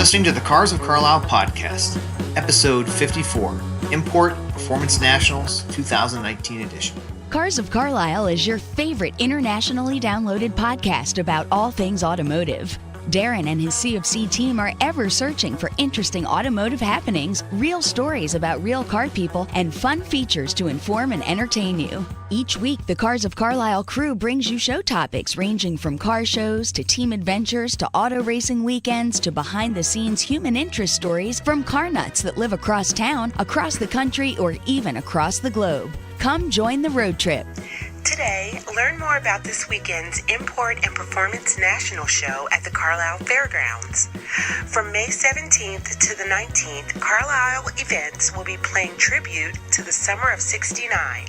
listening to the Cars of Carlisle podcast, episode 54, Import Performance Nationals 2019 edition. Cars of Carlisle is your favorite internationally downloaded podcast about all things automotive. Darren and his CFC team are ever searching for interesting automotive happenings, real stories about real car people, and fun features to inform and entertain you. Each week, the Cars of Carlisle crew brings you show topics ranging from car shows to team adventures to auto racing weekends to behind-the-scenes human interest stories from car nuts that live across town, across the country, or even across the globe. Come join the road trip. Today, learn more about this weekend's Import and Performance National Show at the Carlisle Fairgrounds. From May 17th to the 19th, Carlisle Events will be paying tribute to the summer of '69.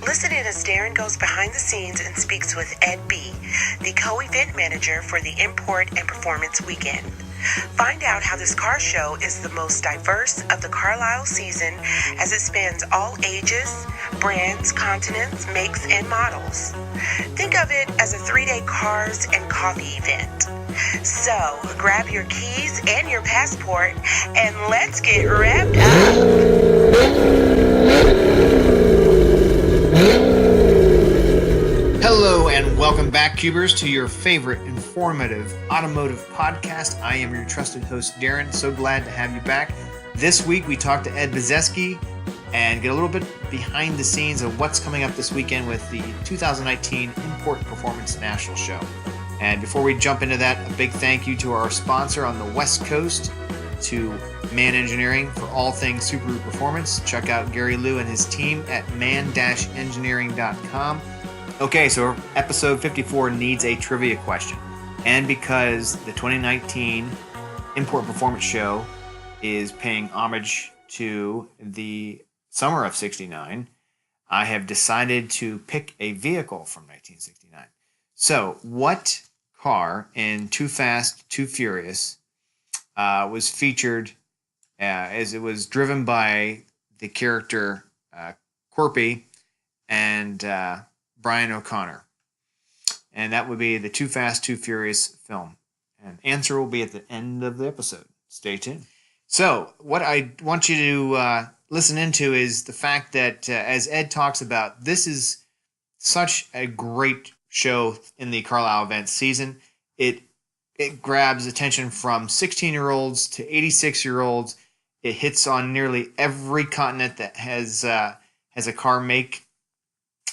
Listen in as Darren goes behind the scenes and speaks with Ed B., the co-event manager for the Import and Performance Weekend. Find out how this car show is the most diverse of the Carlisle season as it spans all ages, brands, continents, makes, and models. Think of it as a 3-day cars and coffee event. So, grab your keys and your passport and let's get wrapped up. Hello and welcome back, Cubers, to your favorite informative automotive podcast. I am your trusted host, Darren. So glad to have you back. This week, we talked to Ed Bizeski and get a little bit behind the scenes of what's coming up this weekend with the 2019 Import Performance National Show. And before we jump into that, a big thank you to our sponsor on the West Coast, to Man Engineering for all things Subaru performance. Check out Gary Liu and his team at man-engineering.com. Okay, so episode 54 needs a trivia question. And because the 2019 Import Performance Show is paying homage to the summer of '69, I have decided to pick a vehicle from 1969. So, what car in Too Fast, Too Furious was featured as it was driven by the character Corpy and Brian O'Connor? And that would be the Too Fast, Too Furious film. And answer will be at the end of the episode. Stay tuned. So, what I want you to listen into is the fact that, as Ed talks about, this is such a great show in the Carlisle Events season. It grabs attention from 16-year-olds to 86-year-olds. It hits on nearly every continent that has a car make.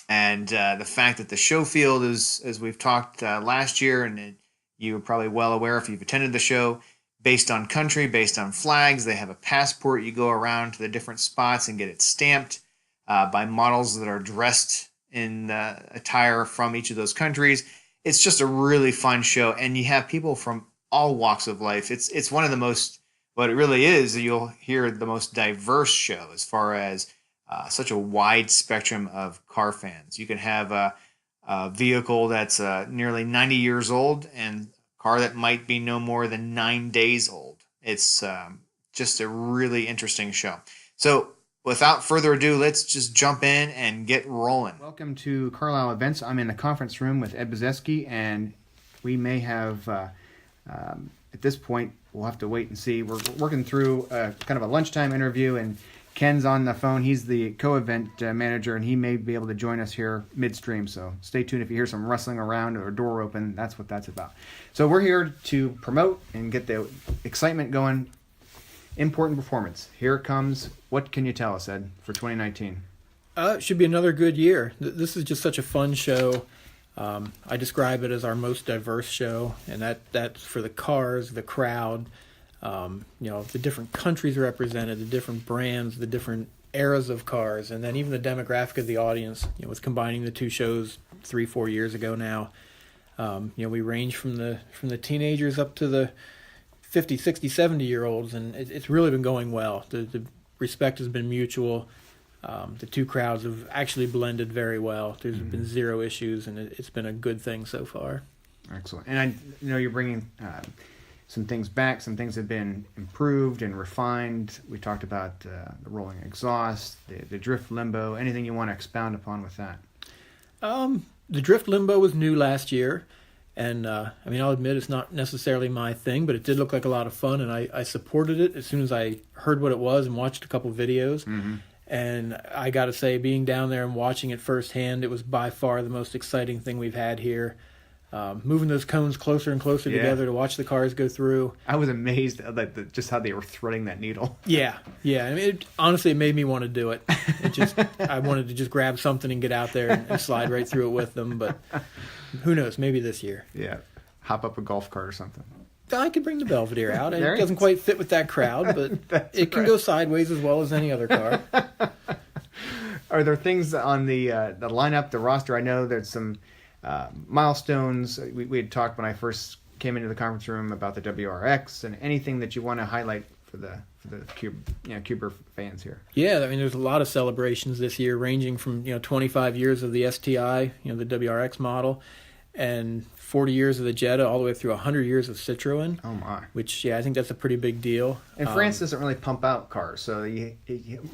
And the fact that the show field is, as we've talked last year, and you're probably well aware if you've attended the show, based on country, based on flags. They have a passport. You go around to the different spots and get it stamped by models that are dressed in attire from each of those countries. It's just a really fun show, and you have people from all walks of life. It's one of the most, what it really is, you'll hear the most diverse show as far as such a wide spectrum of car fans. You can have a vehicle that's nearly 90 years old and a car that might be no more than 9 days old. It's just a really interesting show. So without further ado, let's just jump in and get rolling. Welcome to Carlisle Events. I'm in the conference room with Ed Bizeski, and we may have, at this point, we'll have to wait and see. We're working through kind of a lunchtime interview, and Ken's on the phone. He's the co-event manager, and he may be able to join us here midstream. So stay tuned. If you hear some rustling around or a door open, that's what that's about. So we're here to promote and get the excitement going. Important performance. Here it comes. What can you tell us, Ed, for 2019? It should be another good year. This is just such a fun show. I describe it as our most diverse show, and that's for the cars, the crowd, the different countries represented, the different brands, the different eras of cars, and then even the demographic of the audience. With combining the two shows 3-4 years ago now, we range from the teenagers up to the 50, 60, 70-year-olds, and it's really been going well. The respect has been mutual. The two crowds have actually blended very well. There's been zero issues, and it's been a good thing so far. Excellent. And I know you're bringing some things back. Some things have been improved and refined. We talked about the rolling exhaust, the drift limbo. Anything you want to expound upon with that? The drift limbo was new last year, And I mean, I'll admit it's not necessarily my thing, but it did look like a lot of fun, and I supported it as soon as I heard what it was and watched a couple videos. Mm-hmm. And I got to say, being down there and watching it firsthand, it was by far the most exciting thing we've had here. Moving those cones closer and closer together to watch the cars go through. I was amazed at just how they were threading that needle. Yeah. I mean, honestly, it made me want to do it. I wanted to just grab something and get out there and slide right through it with them. But who knows? Maybe this year. Yeah, hop up a golf cart or something. I could bring the Belvedere out. It doesn't quite fit with that crowd, but it can go sideways as well as any other car. Are there things on the lineup, the roster? I know there's some milestones. We had talked when I first came into the conference room about the WRX, and anything that you want to highlight for the Cuber fans here. Yeah, I mean, there's a lot of celebrations this year, ranging from 25 years of the STI, the WRX model, and 40 years of the Jetta, all the way through 100 years of Citroen. Oh my! Which I think that's a pretty big deal. And France doesn't really pump out cars, so you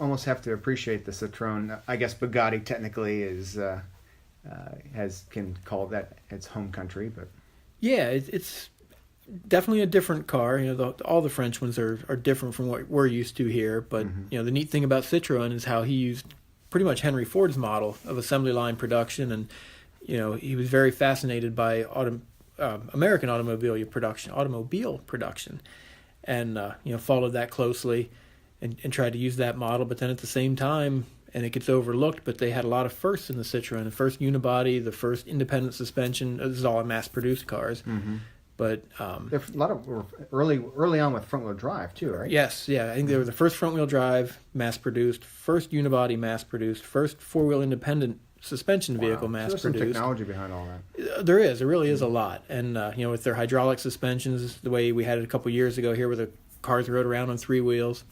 almost have to appreciate the Citroen. I guess Bugatti technically is. Can call that its home country, but yeah, it's definitely a different car. All the French ones are different from what we're used to here. But the neat thing about Citroen is how he used pretty much Henry Ford's model of assembly line production, and he was very fascinated by American automobile production, and followed that closely and tried to use that model. But then at the same time. And it gets overlooked, but they had a lot of firsts in the Citroen. The first unibody, the first independent suspension. This is all mass-produced cars. Mm-hmm. But there's a lot of early on with front-wheel drive, too, right? Yes, yeah. I think they were the first front-wheel drive, mass-produced, first unibody, mass-produced, first four-wheel independent suspension vehicle, mass-produced. There's some technology behind all that. There is. There really is a lot. And, with their hydraulic suspensions, the way we had it a couple years ago here where the cars rode around on three wheels,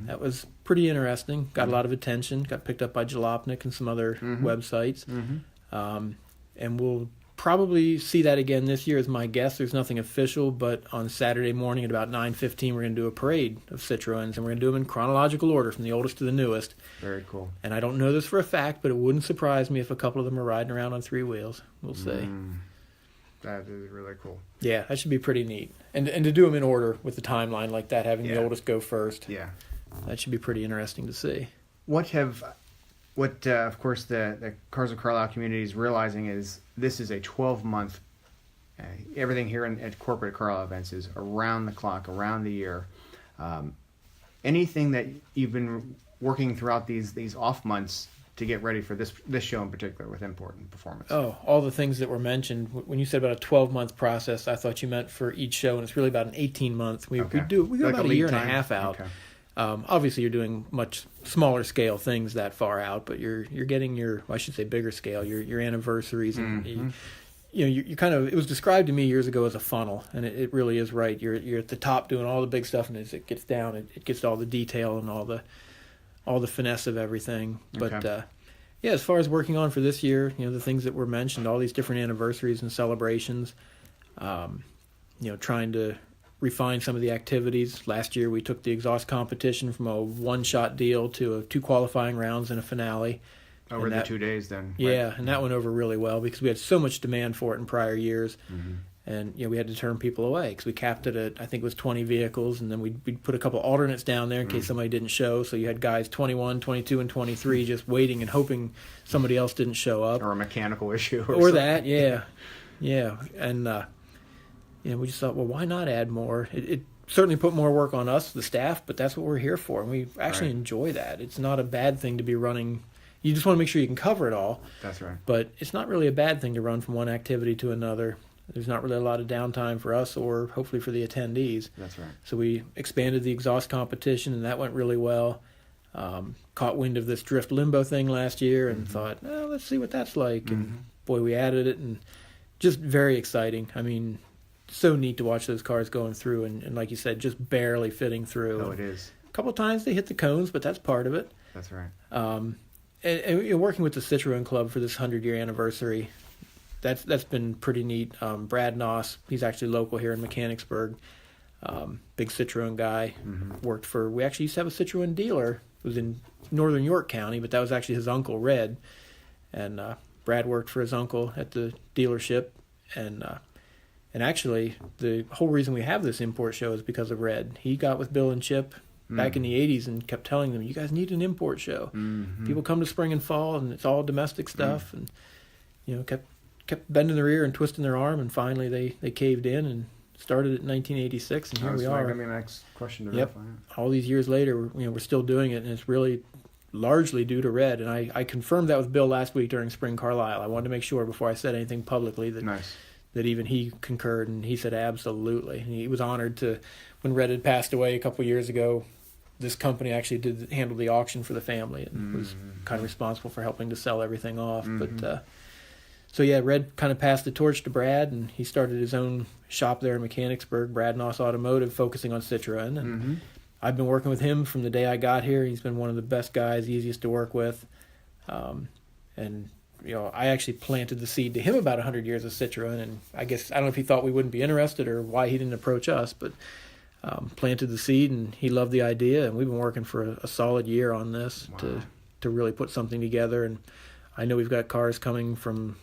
that was pretty interesting. Got a lot of attention. Got picked up by Jalopnik and some other websites. And we'll probably see that again this year is my guess. There's nothing official, but on Saturday morning at about 9:15 we're going to do a parade of Citroens, and we're going to do them in chronological order from the oldest to the newest. Very cool. And I don't know this for a fact, but it wouldn't surprise me if a couple of them are riding around on three wheels. We'll see. That is really cool. Yeah, that should be pretty neat. And to do them in order with the timeline like that, having the oldest go first. Yeah. That should be pretty interesting to see. What of course the Cars of Carlisle community is realizing is this is a 12-month. Everything here at corporate Carlisle Events is around the clock, around the year. Anything that you've been working throughout these off months to get ready for this show in particular with import and performance? Oh, all the things that were mentioned. When you said about a 12-month process, I thought you meant for each show, and it's really about an 18-month. We go like about a year and a half out. Okay. Obviously, you're doing much smaller scale things that far out, but you're getting bigger scale, your anniversaries, and you kind of. It was described to me years ago as a funnel, and it really is right. You're at the top doing all the big stuff, and as it gets down, it gets all the detail and all the finesse of everything. But as far as working on for this year, the things that were mentioned, all these different anniversaries and celebrations, trying to refine some of the activities. Last year we took the exhaust competition from a one-shot deal to 2 qualifying rounds and a finale. Over the 2 days then. Yeah, right. And that went over really well because we had so much demand for it in prior years. And we had to turn people away because we capped it at, I think it was 20 vehicles, and then we'd put a couple alternates down there in case somebody didn't show. So you had guys 21, 22, and 23 just waiting and hoping somebody else didn't show up. Or a mechanical issue. Or that, yeah. And we just thought, well, why not add more? It certainly put more work on us, the staff, but that's what we're here for, and we actually enjoy that. It's not a bad thing to be running. You just want to make sure you can cover it all. That's right. But it's not really a bad thing to run from one activity to another. There's not really a lot of downtime for us or hopefully for the attendees. That's right. So we expanded the exhaust competition, and that went really well. Caught wind of this drift limbo thing last year and thought, let's see what that's like. And boy, we added it, and just very exciting. I mean, so neat to watch those cars going through and like you said, just barely fitting through. Oh, it is. A couple of times they hit the cones, but that's part of it. That's right. And working with the Citroen Club for this 100-year anniversary, that's been pretty neat. Brad Noss, he's actually local here in Mechanicsburg, big Citroen guy. We actually used to have a Citroen dealer. It was in northern York County, but that was actually his uncle, Red. And Brad worked for his uncle at the dealership, and And actually, the whole reason we have this import show is because of Red. He got with Bill and Chip back in the 80s and kept telling them, you guys need an import show. People come to spring and fall, and it's all domestic stuff. And, kept bending their ear and twisting their arm, and finally they caved in and started it in 1986, and here we are. That was my next question to verify. All these years later, we're still doing it, and it's really largely due to Red. And I confirmed that with Bill last week during Spring Carlisle. I wanted to make sure before I said anything publicly that even he concurred, and he said absolutely. And he was honored to, when Red had passed away a couple years ago, this company actually handle the auction for the family and was kind of responsible for helping to sell everything off. But so yeah, Red kind of passed the torch to Brad, and he started his own shop there in Mechanicsburg, Brad Noss Automotive, focusing on Citroen. And I've been working with him from the day I got here. He's been one of the best guys, easiest to work with. And I actually planted the seed to him about 100 years of Citroen, and I don't know if he thought we wouldn't be interested or why he didn't approach us, but planted the seed, and he loved the idea, and we've been working for a solid year on this to really put something together. And I know we've got cars coming from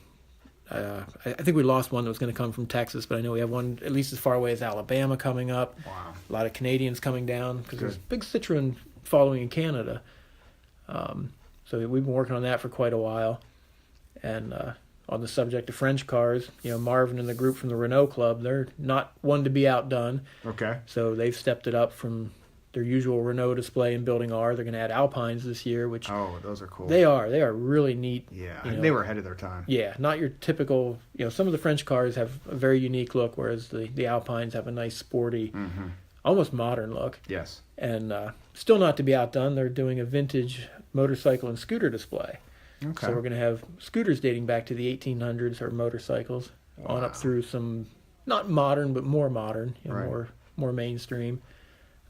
I think we lost one that was going to come from Texas, but I know we have one at least as far away as Alabama coming up. Wow. A lot of Canadians coming down because there's a big Citroen following in Canada. So we've been working on that for quite a while. And on the subject of French cars, Marvin and the group from the Renault Club, they're not one to be outdone. Okay. So they've stepped it up from their usual Renault display and building R. They're going to add Alpines this year, which those are cool. They are really neat. Yeah, they were ahead of their time. Yeah, not your typical. Some of the French cars have a very unique look, whereas the Alpines have a nice sporty, almost modern look. Yes. And still not to be outdone, they're doing a vintage motorcycle and scooter display. Okay. So we're going to have scooters dating back to the 1800s or motorcycles on up through some not modern but more modern, more mainstream.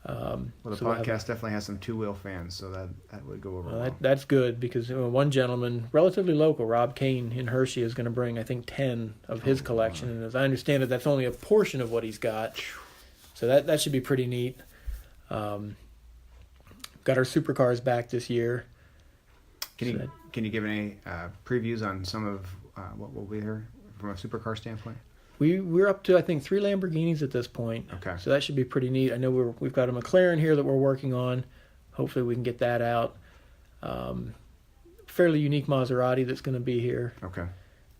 The podcast definitely has some two-wheel fans, so that would go over well. That's good because one gentleman, relatively local, Rob Kane in Hershey, is going to bring, I think, 10 of his collection. And as I understand it, that's only a portion of what he's got. So that should be pretty neat. Got our supercars back this year. Can you give any previews on some of what will be here from a supercar standpoint? We're up to, I think, 3 Lamborghinis at this point. Okay. So that should be pretty neat. I know we've got a McLaren here that we're working on. Hopefully we can get that out. Fairly unique Maserati that's going to be here. Okay.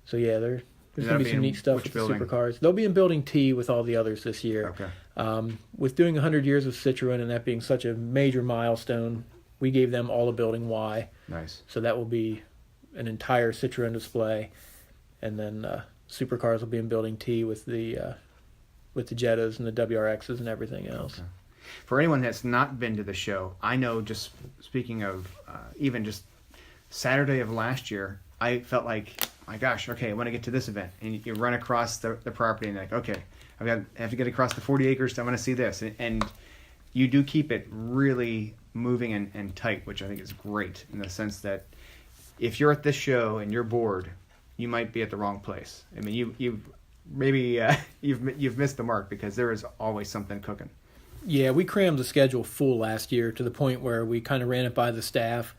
So yeah, there's going to be some neat stuff with the supercars. They'll be in Building T with all the others this year. Okay. With doing 100 years of Citroen and that being such a major milestone, we gave them all a Building Y. Nice. So that will be an entire Citroen display, and then supercars will be in Building T with the Jettas and the WRXs and everything else. Okay. For anyone that's not been to the show, I know, just speaking of even just Saturday of last year, I felt like, my gosh, okay, I want to get to this event. And you run across the property and you're like, okay, I have to get across the 40 acres, I want to see this. And you do keep it really moving and tight, which I think is great in the sense that if you're at this show and you're bored, you might be at the wrong place. I mean, you've missed the mark because there is always something cooking. Yeah, we crammed the schedule full last year to the point where we kind of ran it by the staff,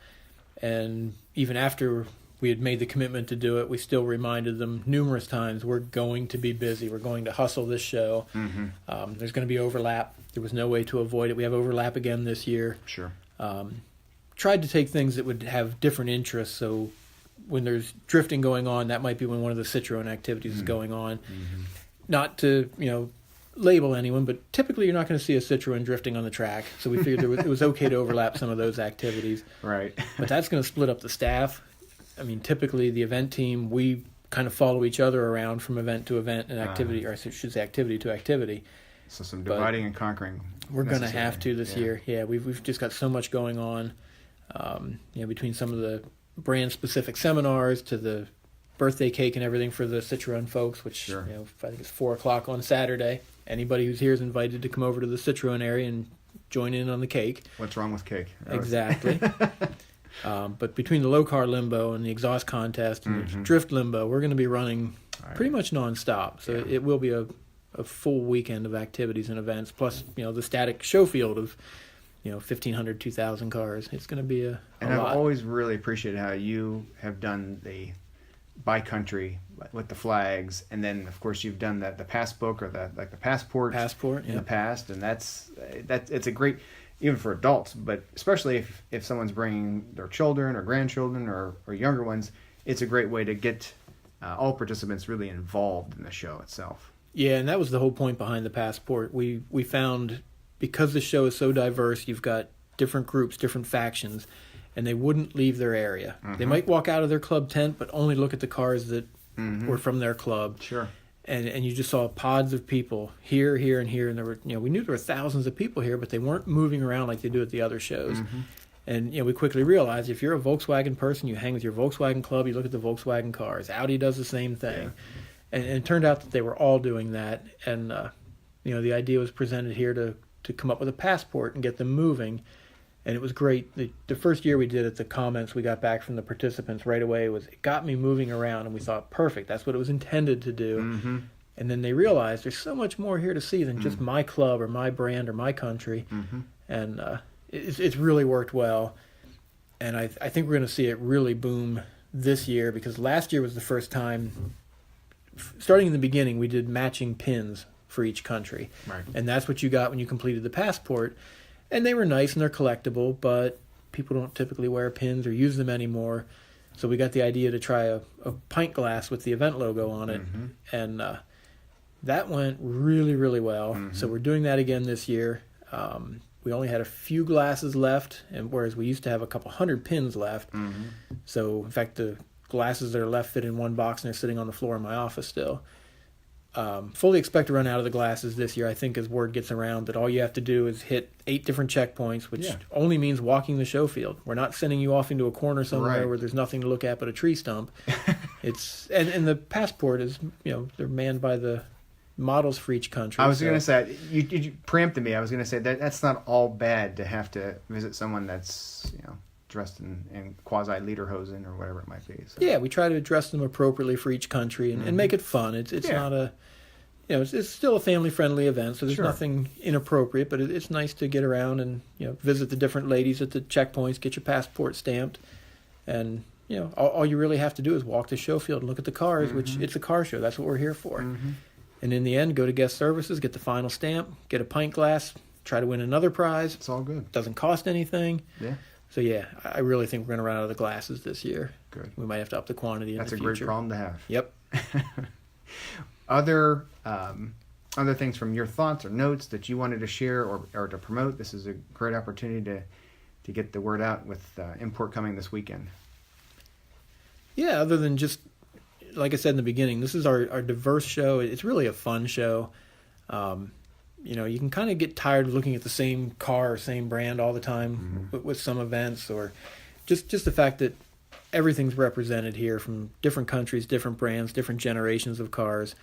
and even after we had made the commitment to do it, we still reminded them numerous times, we're going to be busy. We're going to hustle this show. Mm-hmm. There's going to be overlap. There was no way to avoid it. We have overlap again this year. Sure. Tried to take things that would have different interests, so when there's drifting going on, that might be when one of the Citroen activities is going on. Mm-hmm. Not to, label anyone, but typically you're not going to see a Citroen drifting on the track, so we figured it was okay to overlap some of those activities. Right. But that's going to split up the staff. I mean, typically the event team, we kind of follow each other around from event to event and activity, or I should say activity to activity. So some dividing and conquering. We're going to have to this year. Yeah, we've just got so much going on, between some of the brand-specific seminars to the birthday cake and everything for the Citroen folks, which sure. I think it's 4 o'clock on Saturday. Anybody who's here is invited to come over to the Citroen area and join in on the cake. What's wrong with cake? Exactly. But between the low car limbo and the exhaust contest and the drift limbo, we're going to be running pretty much nonstop. So it will be a full weekend of activities and events, plus the static show field of 1,500, 2,000 cars. It's going to be a and lot. I've always really appreciated how you have done by country with the flags, and then of course you've done the passbook or the passport in the past, and that's it's a great, even for adults, but especially if someone's bringing their children or grandchildren or younger ones, it's a great way to get all participants really involved in the show itself. Yeah, and that was the whole point behind the passport. We found, because the show is so diverse, you've got different groups, different factions, and they wouldn't leave their area. They might walk out of their club tent, but only look at the cars that were from their club. Sure. And you just saw pods of people here, and here, and there were, we knew there were thousands of people here, but they weren't moving around like they do at the other shows. And we quickly realized, if you're a Volkswagen person, you hang with your Volkswagen club, you look at the Volkswagen cars. Audi does the same thing. Yeah. And it turned out that they were all doing that. And the idea was presented here to come up with a passport and get them moving. And it was great. The first year we did it, the comments we got back from the participants right away was, it got me moving around, and we thought, perfect, that's what it was intended to do. And then they realized there's so much more here to see than just my club or my brand or my country. And it's really worked well. And I think we're going to see it really boom this year, because last year was the first time, starting in the beginning, we did matching pins for each country. Right. And that's what you got when you completed the passport. And they were nice and they're collectible, but people don't typically wear pins or use them anymore. So we got the idea to try a pint glass with the event logo on it. And that went really, really well. So we're doing that again this year. We only had a few glasses left, and whereas we used to have a couple hundred pins left. So, in fact, the glasses that are left fit in one box, and they're sitting on the floor in my office still. Fully expect to run out of the glasses this year. I think as word gets around that all you have to do is hit 8 different checkpoints, which only means walking the show field. We're not sending you off into a corner somewhere where there's nothing to look at but a tree stump. It's and the passport is, they're manned by the models for each country. I was going to say, you preempted me. I was going to say that's not all bad to have to visit someone that's dressed in quasi lederhosen or whatever it might be. So. Yeah, we try to dress them appropriately for each country and make it fun. It's not a, it's still a family-friendly event, so there's nothing inappropriate, but it's nice to get around and, visit the different ladies at the checkpoints, get your passport stamped, and, all you really have to do is walk the show field and look at the cars, which it's a car show. That's what we're here for. And in the end, go to guest services, get the final stamp, get a pint glass, try to win another prize. It's all good. Doesn't cost anything. Yeah. So, I really think we're going to run out of the glasses this year. Good. We might have to up the quantity in the future. That's a great problem to have. Yep. Other things from your thoughts or notes that you wanted to share or to promote, this is a great opportunity to get the word out with Import coming this weekend. Yeah, other than just, like I said in the beginning, this is our diverse show. It's really a fun show. You can kind of get tired of looking at the same car or same brand all the time with some events, or just the fact that everything's represented here from different countries, different brands, different generations of cars.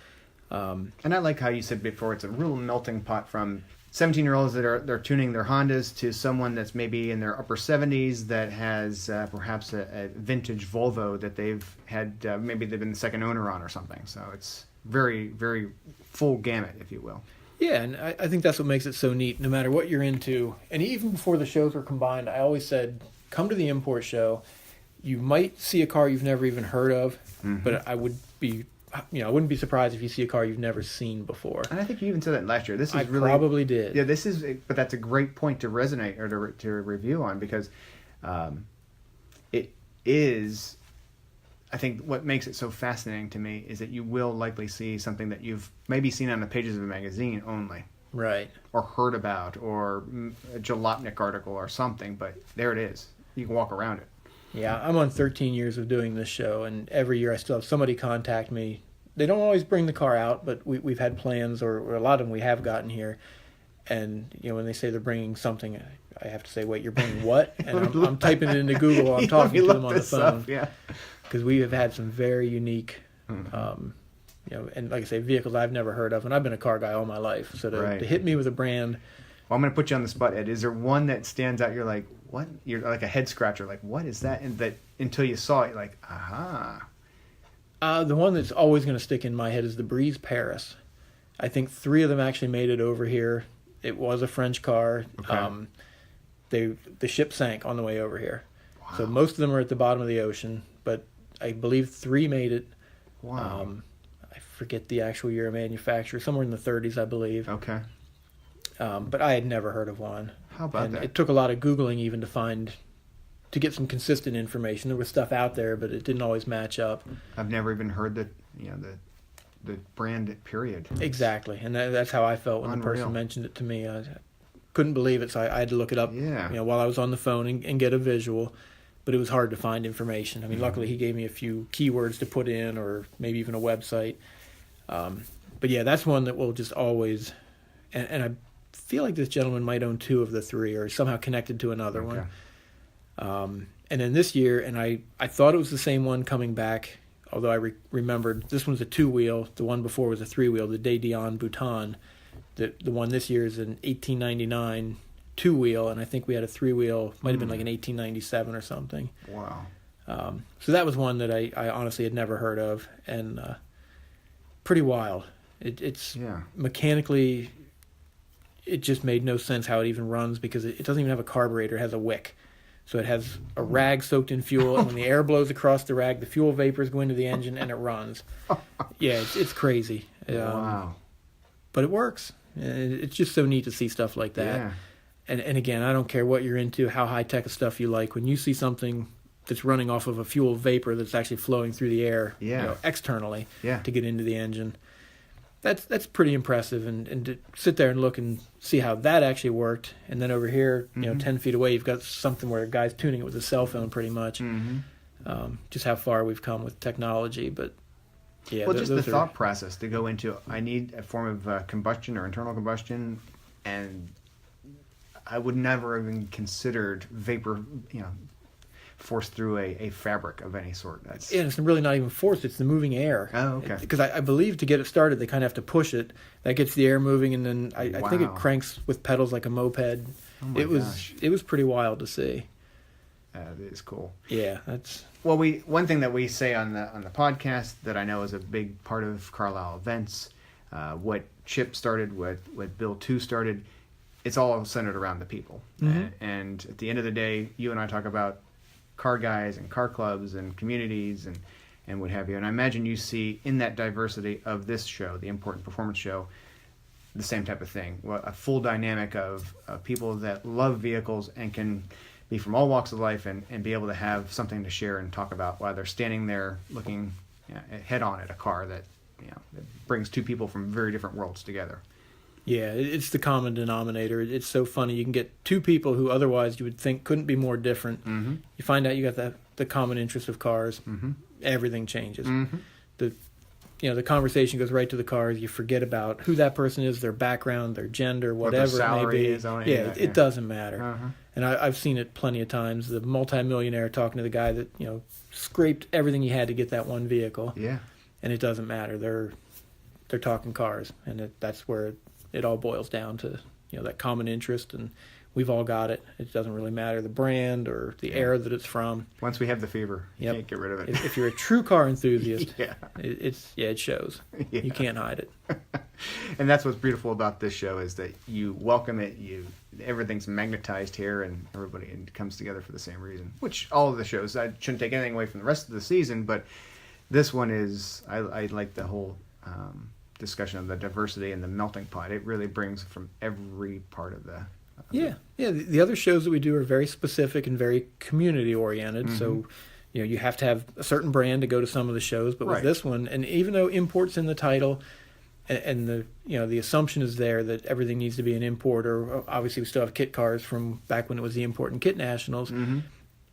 And I like how you said before, it's a real melting pot from 17-year-olds they're tuning their Hondas to someone that's maybe in their upper 70s that has perhaps a vintage Volvo that they've had, maybe they've been the second owner on or something. So it's very, very full gamut, if you will. Yeah, and I think that's what makes it so neat, no matter what you're into. And even before the shows were combined, I always said, come to the import show. You might see a car you've never even heard of, but I wouldn't be surprised if you see a car you've never seen before. And I think you even said that last year. This is I probably did. Yeah, but that's a great point to resonate or to review on, because it is. I think what makes it so fascinating to me is that you will likely see something that you've maybe seen on the pages of a magazine only. Right. Or heard about, or a Jalopnik article or something, but there it is. You can walk around it. Yeah, I'm on 13 years of doing this show, and every year I still have somebody contact me. They don't always bring the car out, but we've had plans, or a lot of them we have gotten here. And, when they say they're bringing something, I have to say, wait, you're bringing what? And I'm typing it into Google while I'm talking to them on the phone. Yeah. Because we have had some very unique, and like I say, vehicles I've never heard of, and I've been a car guy all my life. So to hit me with a brand. Well, I'm going to put you on the spot, Ed. Is there one that stands out? You're like, what? You're like a head scratcher. Like, what is that? And that until you saw it, you're like, aha. The one that's always going to stick in my head is the Breeze Paris. I think 3 of them actually made it over here. It was a French car. Okay. The ship sank on the way over here. Wow. So most of them are at the bottom of the ocean, but I believe 3 made it. Wow. I forget the actual year of manufacture, somewhere in the 30s, I believe. Okay. But I had never heard of one. How about and that? It took a lot of Googling even to get some consistent information. There was stuff out there, but it didn't always match up. I've never even heard the brand, period. Exactly, and that's how I felt when the person mentioned it to me. I couldn't believe it, so I had to look it up. Yeah. While I was on the phone and get a visual, but it was hard to find information. I mean, luckily he gave me a few keywords to put in, or maybe even a website. But yeah, that's one that will just always, and I feel like this gentleman might own two of the three, or somehow connected to another one. And then this year, and I thought it was the same one coming back, although I remembered this one's a two-wheel. The one before was a three-wheel, the De Dion Bhutan. The one this year is an 1899 two-wheel, and I think we had a three-wheel, might have been like an 1897 or something. Wow. So that was one that I honestly had never heard of, and pretty wild. It's mechanically, it just made no sense how it even runs, because it doesn't even have a carburetor. It has a wick. So it has a rag soaked in fuel, and when the air blows across the rag, the fuel vapors go into the engine, and it runs. Yeah, it's crazy. Wow. But it works. It's just so neat to see stuff like that. Yeah. And again, I don't care what you're into, how high-tech stuff you like. When you see something that's running off of a fuel vapor that's actually flowing through the air externally to get into the engine, that's pretty impressive. And to sit there and look and see how that actually worked, and then over here, 10 feet away, you've got something where a guy's tuning it with a cell phone pretty much. Just how far we've come with technology. But yeah, well, just the thought process to go into, I need a form of combustion or internal combustion, and I would never have even considered vapor, forced through a fabric of any sort. It's really not even forced. It's the moving air. Oh, okay. Because I believe to get it started, they kind of have to push it. That gets the air moving, and then I think it cranks with pedals like a moped. Oh my gosh. It was pretty wild to see. That is cool. Yeah, that's... Well, one thing that we say on the podcast that I know is a big part of Carlisle Events, what Chip started, what Bill 2 started, it's all centered around the people. And at the end of the day, you and I talk about car guys and car clubs and communities and what have you. And I imagine you see in that diversity of this show, the Import and Performance Show, the same type of thing. Well, a full dynamic of people that love vehicles and can be from all walks of life and be able to have something to share and talk about while they're standing there looking head on at a car that brings two people from very different worlds together. Yeah, it's the common denominator. It's so funny. You can get two people who otherwise you would think couldn't be more different. You find out you got the common interest of cars. Everything changes. The conversation goes right to the cars. You forget about who that person is, their background, their gender, whatever it may be. It doesn't matter. And I've seen it plenty of times. The multimillionaire talking to the guy that scraped everything he had to get that one vehicle. Yeah, and it doesn't matter. They're talking cars, and that's where it all boils down to that common interest, and we've all got it. It doesn't really matter the brand or the era that it's from. Once we have the fever, you can't get rid of it. If you're a true car enthusiast, it shows. Yeah. You can't hide it. And that's what's beautiful about this show is that you welcome it. Everything's magnetized here, and everybody comes together for the same reason. Which all of the shows, I shouldn't take anything away from the rest of the season, but this one is I like the whole discussion of the diversity and the melting pot. It really brings from every part of the the other shows that we do are very specific and very community oriented. So you have to have a certain brand to go to some of the shows, but with this one, and even though import's in the title and the assumption is there that everything needs to be an import, or obviously we still have kit cars from back when it was the Import and Kit Nationals.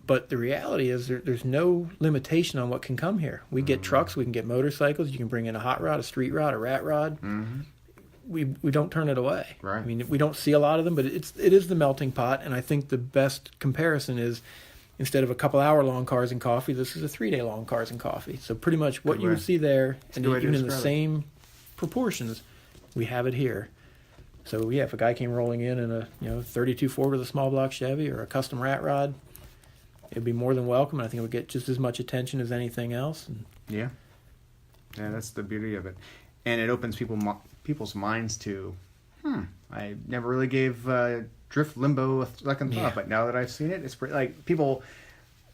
But the reality is there's no limitation on what can come here. We get trucks, we can get motorcycles, you can bring in a hot rod, a street rod, a rat rod. We don't turn it away. Right. I mean, we don't see a lot of them, but it is the melting pot, and I think the best comparison is instead of a couple hour-long Cars and Coffee, this is a 3-day-long Cars and Coffee. So pretty much what you would see there, and even in the same proportions, we have it here. So yeah, if a guy came rolling in a 32 Ford with a small block Chevy or a custom rat rod, it'd be more than welcome, and I think it would get just as much attention as anything else. Yeah, that's the beauty of it, and it opens people's minds to, I never really gave Drift Limbo a second thought, but now that I've seen it, it's pretty, like people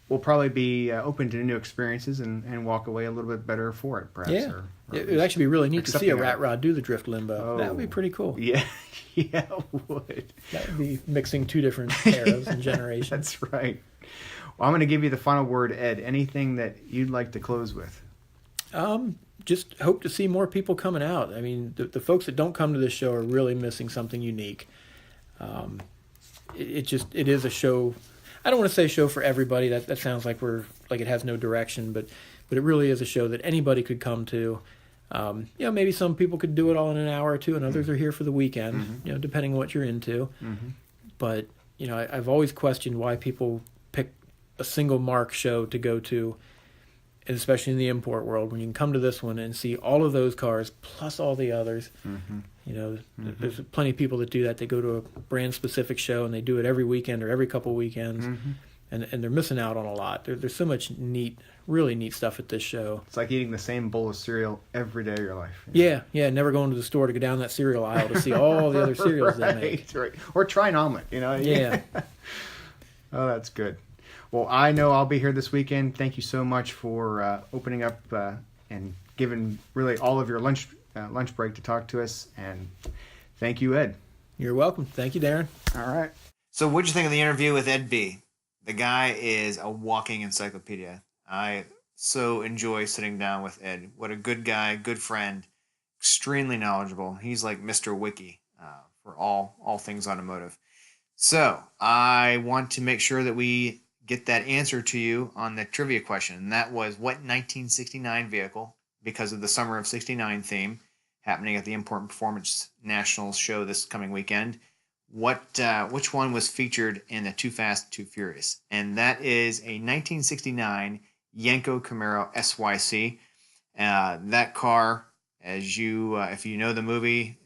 we'll probably be open to new experiences and walk away a little bit better for it, perhaps. Yeah. Or It would actually be really neat to see a accepting of rat it. rod do the drift limbo. Oh. That would be pretty cool. Yeah, yeah, it would. That would be mixing two different eras and generations. That's right. Well, I'm going to give you the final word, Ed. Anything that you'd like to close with? Just hope to see more people coming out. I mean, the folks that don't come to this show are really missing something unique. It is a show. I don't want to say show for everybody. That sounds like it has no direction, but it really is a show that anybody could come to. Maybe some people could do it all in an hour or two, and others are here for the weekend. Mm-hmm. Depending on what you're into. Mm-hmm. But I've always questioned why people pick a single mark show to go to, and especially in the import world, when you can come to this one and see all of those cars plus all the others. Mm-hmm. There's plenty of people that do that. They go to a brand specific show and they do it every weekend or every couple weekends, Mm-hmm. and they're missing out on a lot. There's so much really neat stuff at this show. It's like eating the same bowl of cereal every day of your life. Yeah, never going to the store to go down that cereal aisle to see all the other cereals they make. Right. Or try an omelet, Yeah. Oh, that's good. Well, I know I'll be here this weekend. Thank you so much for opening up and giving really all of your lunch break to talk to us. And thank you, Ed. You're welcome. Thank you, Darren. All right. So what'd you think of the interview with Ed B? The guy is a walking encyclopedia. I so enjoy sitting down with Ed. What a good guy, good friend, extremely knowledgeable. He's like Mr. Wiki for all things automotive. So I want to make sure that we get that answer to you on the trivia question. And that was, what 1969 vehicle, because of the Summer of 69 theme happening at the Import and Performance Nationals show this coming weekend, which one was featured in the Too Fast, Too Furious? And that is a 1969 Yenko Camaro SYC. That car, as you, if you know the movie,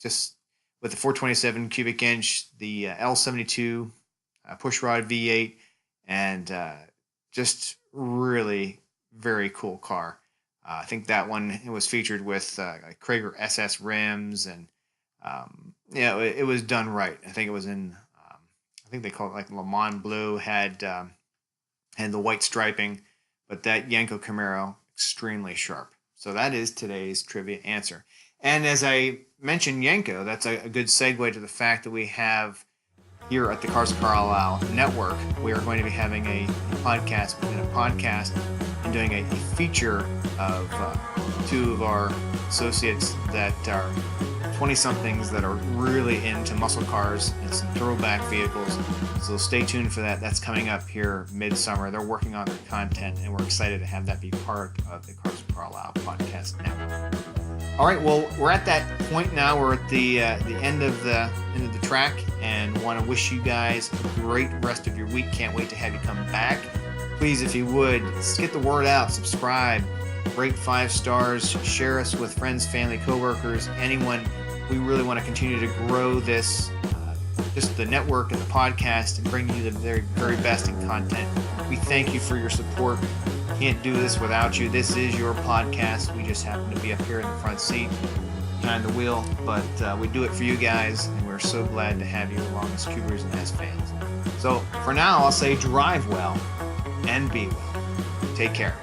just with the 427 cubic inch, the L72 pushrod V8, and just really very cool car. I think that one was featured with like Krager SS rims, and it was done right. I think it was in, I think they call it like Le Mans Blue, had the white striping, but that Yenko Camaro, extremely sharp. So that is today's trivia answer. And as I mentioned Yenko, that's a good segue to the fact that we have here at the Cars of Carlisle Network, we are going to be having a podcast within a podcast and doing a feature of two of our associates that are 20-somethings that are really into muscle cars and some throwback vehicles. So stay tuned for that. That's coming up here midsummer. They're working on their content, and we're excited to have that be part of the Cars of Carlisle podcast network. All right, well, we're at that point now. We're at the end of the track, and want to wish you guys a great rest of your week. Can't wait to have you come back. Please, if you would, get the word out, subscribe, rate 5 stars, share us with friends, family, coworkers, anyone. We really want to continue to grow this, just the network and the podcast, and bring you the very, very best in content. We thank you for your support. Can't do this without you. This is your podcast. We just happen to be up here in the front seat behind the wheel, but we do it for you guys, and we're so glad to have you along as Cougars and as fans. So for now, I'll say drive well and be well. Take care.